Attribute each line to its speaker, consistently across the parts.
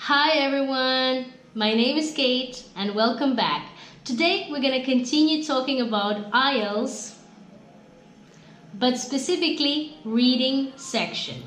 Speaker 1: Hi everyone, my name is Kate and welcome back. Today we're going to continue talking about IELTS, but specifically reading section.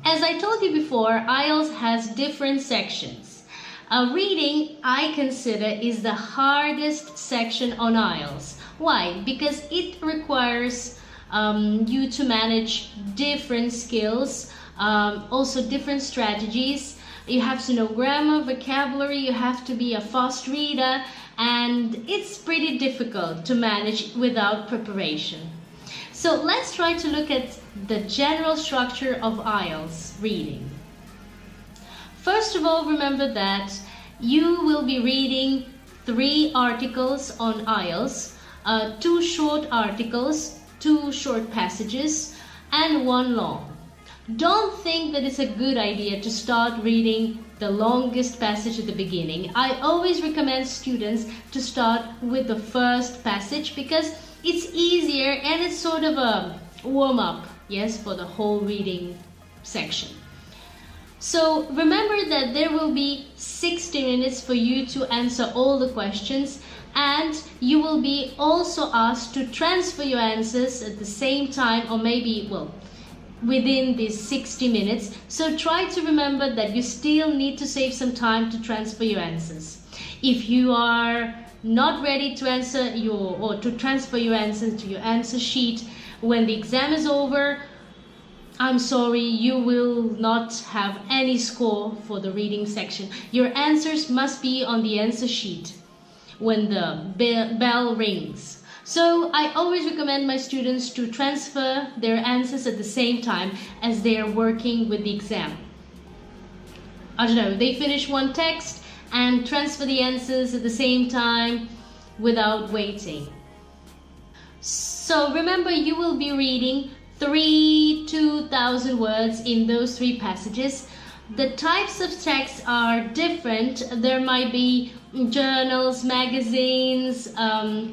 Speaker 1: As I told you before, IELTS has different sections. Reading, I consider, is the hardest section on IELTS. Why? Because it requires you to manage different skills, also different strategies. You have to know grammar, vocabulary, you have to be a fast reader, and it's pretty difficult to manage without preparation. So let's try to look at the general structure of IELTS reading. First of all, remember that you will be reading 3 articles on IELTS, 2 short articles, 2 short passages, and 1 long. Don't think that it's a good idea to start reading the longest passage at the beginning. I always recommend students to start with the first passage because it's easier and it's sort of a warm-up, yes, for the whole reading section. So remember that there will be 60 minutes for you to answer all the questions, and you will be also asked to transfer your answers at the same time, or maybe, within these 60 minutes. So try to remember that you still need to save some time to transfer your answers. If you are not ready to transfer your answers to your answer sheet when the exam is over, I'm sorry, you will not have any score for the reading section. Your answers must be on the answer sheet when the bell rings. So I always recommend my students to transfer their answers at the same time as they are working with the exam. I don't know, they finish one text and transfer the answers at the same time without waiting. So remember, you will be reading 2,000 words in those 3 passages. The types of texts are different. There might be journals, magazines,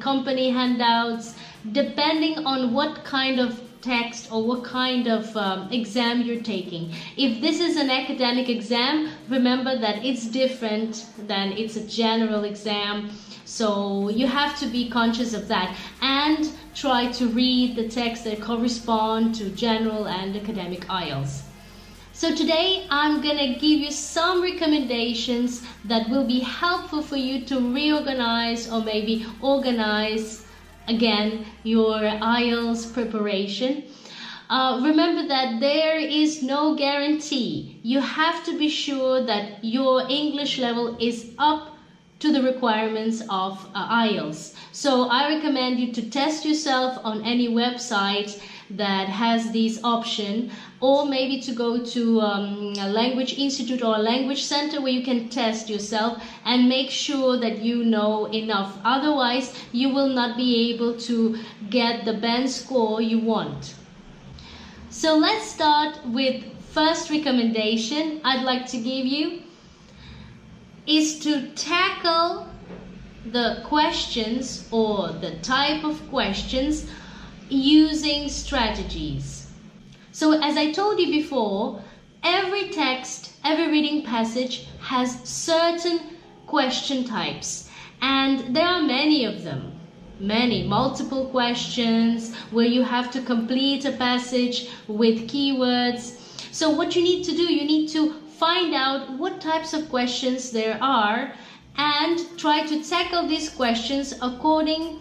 Speaker 1: company handouts, depending on what kind of text or what kind of exam you're taking. If this is an academic exam, remember that it's different than it's a general exam. So you have to be conscious of that and try to read the texts that correspond to general and academic IELTS. So today I'm gonna give you some recommendations that will be helpful for you to reorganize or maybe organize again your IELTS preparation. Remember that there is no guarantee. You have to be sure that your English level is up to the requirements of IELTS. So I recommend you to test yourself on any website that has this option, or maybe to go to a language institute or a language center where you can test yourself and make sure that you know enough. Otherwise, you will not be able to get the band score you want. So let's start with first recommendation I'd like to give you is to tackle the questions or the type of questions using strategies. So as I told you before, every text, every reading passage has certain question types, and there are many of them. Multiple questions where you have to complete a passage with keywords. So what you need to do, you need to find out what types of questions there are and try to tackle these questions according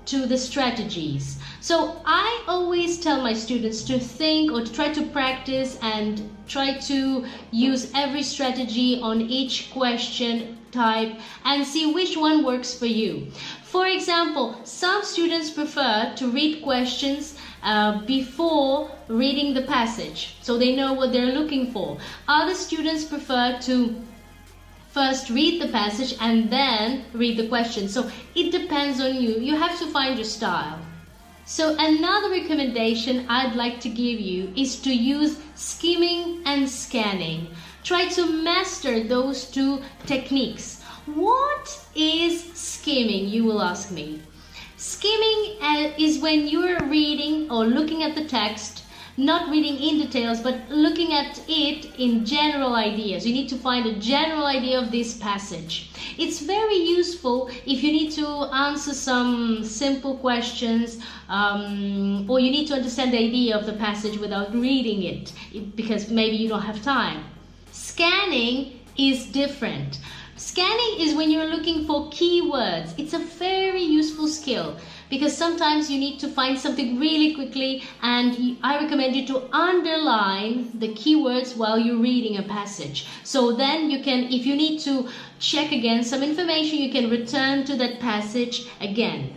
Speaker 1: to the strategies. So I always tell my students to think or to try to practice and try to use every strategy on each question type and see which one works for you. For example, some students prefer to read questions before reading the passage, so they know what they're looking for. Other students prefer to first read the passage and then read the question. So it depends on you. You have to find your style. So another recommendation I'd like to give you is to use skimming and scanning. Try to master those 2 techniques. What is skimming, you will ask me? Skimming is when you're reading or looking at the text not reading in details, but looking at it in general ideas. You need to find a general idea of this passage. It's very useful if you need to answer some simple questions, or you need to understand the idea of the passage without reading it, because maybe you don't have time. Scanning is different. Scanning is when you're looking for keywords. It's a very useful skill because sometimes you need to find something really quickly, and I recommend you to underline the keywords while you're reading a passage. So then you can, if you need to check again some information, you can return to that passage again.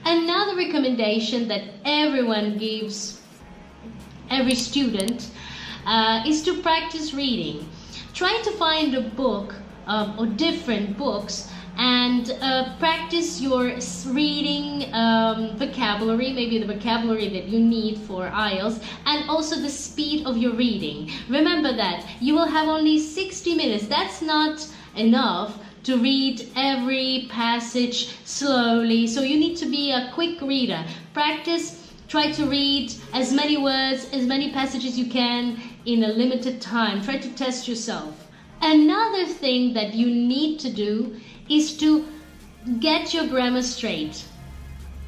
Speaker 1: Another recommendation that everyone gives, every student, is to practice reading. Try to find a book or different books and practice your reading vocabulary, maybe the vocabulary that you need for IELTS, and also the speed of your reading. Remember that you will have only 60 minutes. That's not enough to read every passage slowly, so you need to be a quick reader. Practice, try to read as many words, as many passages you can in a limited time. Try to test yourself. Another thing that you need to do is to get your grammar straight.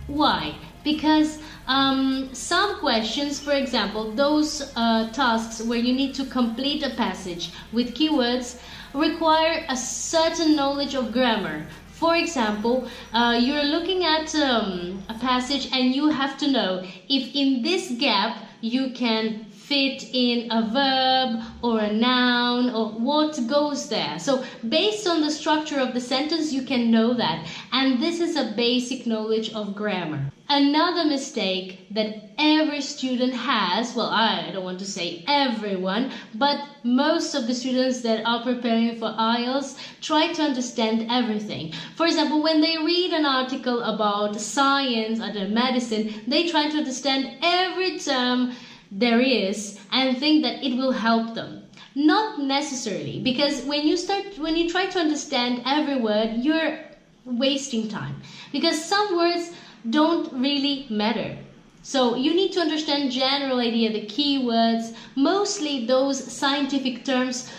Speaker 1: Why? Because some questions, for example, those tasks where you need to complete a passage with keywords require a certain knowledge of grammar. For example, you're looking at a passage and you have to know if in this gap you can fit in a verb or a noun or what goes there. So based on the structure of the sentence, you can know that. And this is a basic knowledge of grammar. Another mistake that every student has, well, I don't want to say everyone, but most of the students that are preparing for IELTS try to understand everything. For example, when they read an article about science or medicine, they try to understand every term there is and think that it will help them. Not necessarily, because when you try to understand every word, you're wasting time, because some words don't really matter. So you need to understand general idea, the keywords. Mostly those scientific terms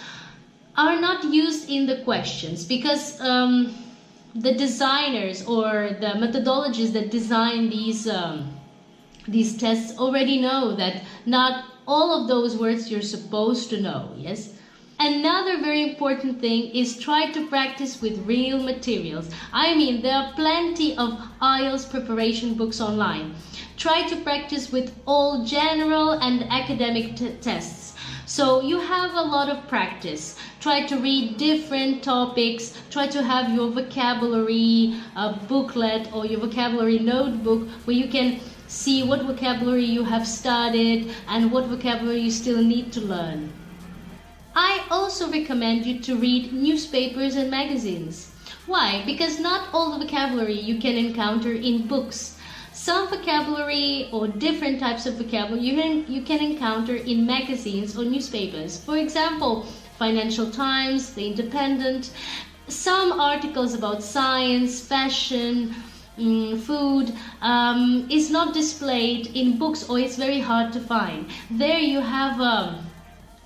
Speaker 1: are not used in the questions because the designers or the methodologists that design these tests already know that not all of those words you're supposed to know, yes? Another very important thing is try to practice with real materials. I mean, there are plenty of IELTS preparation books online. Try to practice with all general and academic tests. So you have a lot of practice. Try to read different topics. Try to have your vocabulary booklet or your vocabulary notebook where you can see what vocabulary you have studied and what vocabulary you still need to learn. I also recommend you to read newspapers and magazines. Why? Because not all the vocabulary you can encounter in books. Some vocabulary or different types of vocabulary you can encounter in magazines or newspapers. For example, Financial Times, The Independent. Some articles about science, fashion, food is not displayed in books, or it's very hard to find. There you have a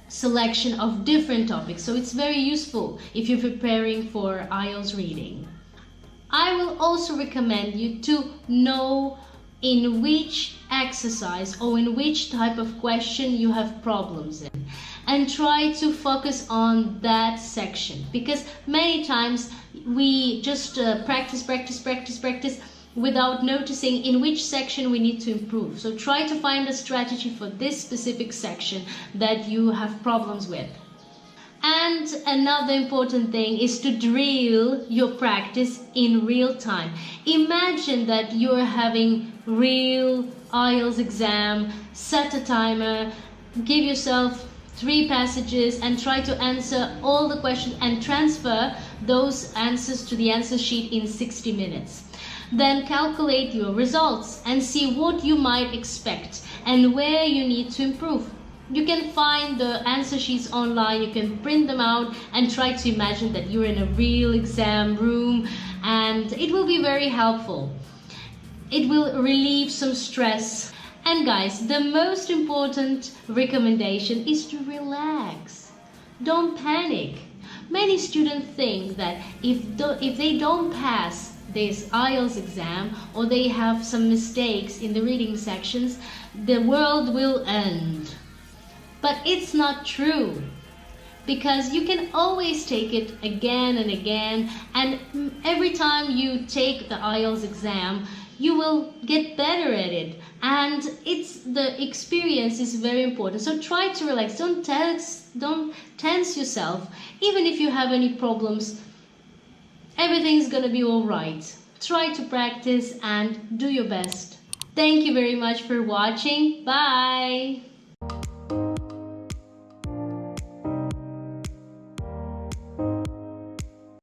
Speaker 1: selection of different topics, so it's very useful if you're preparing for IELTS reading. I will also recommend you to know in which exercise or in which type of question you have problems in, and try to focus on that section, because many times we just practice without noticing in which section we need to improve. So try to find a strategy for this specific section that you have problems with. And another important thing is to drill your practice in real time. Imagine that you're having real IELTS exam, set a timer, give yourself 3 passages and try to answer all the questions and transfer those answers to the answer sheet in 60 minutes. Then calculate your results and see what you might expect and where you need to improve. You can find the answer sheets online, you can print them out and try to imagine that you're in a real exam room, and it will be very helpful. It will relieve some stress And guys, the most important recommendation is to relax. Don't panic. Many students think that if they don't pass this IELTS exam or they have some mistakes in the reading sections, the world will end. But it's not true, because you can always take it again and again, and every time you take the IELTS exam, you will get better at it, and the experience is very important. So try to relax. Don't tense yourself. Even if you have any problems, everything's gonna be all right. Try to practice and do your best. Thank you very much for watching. Bye.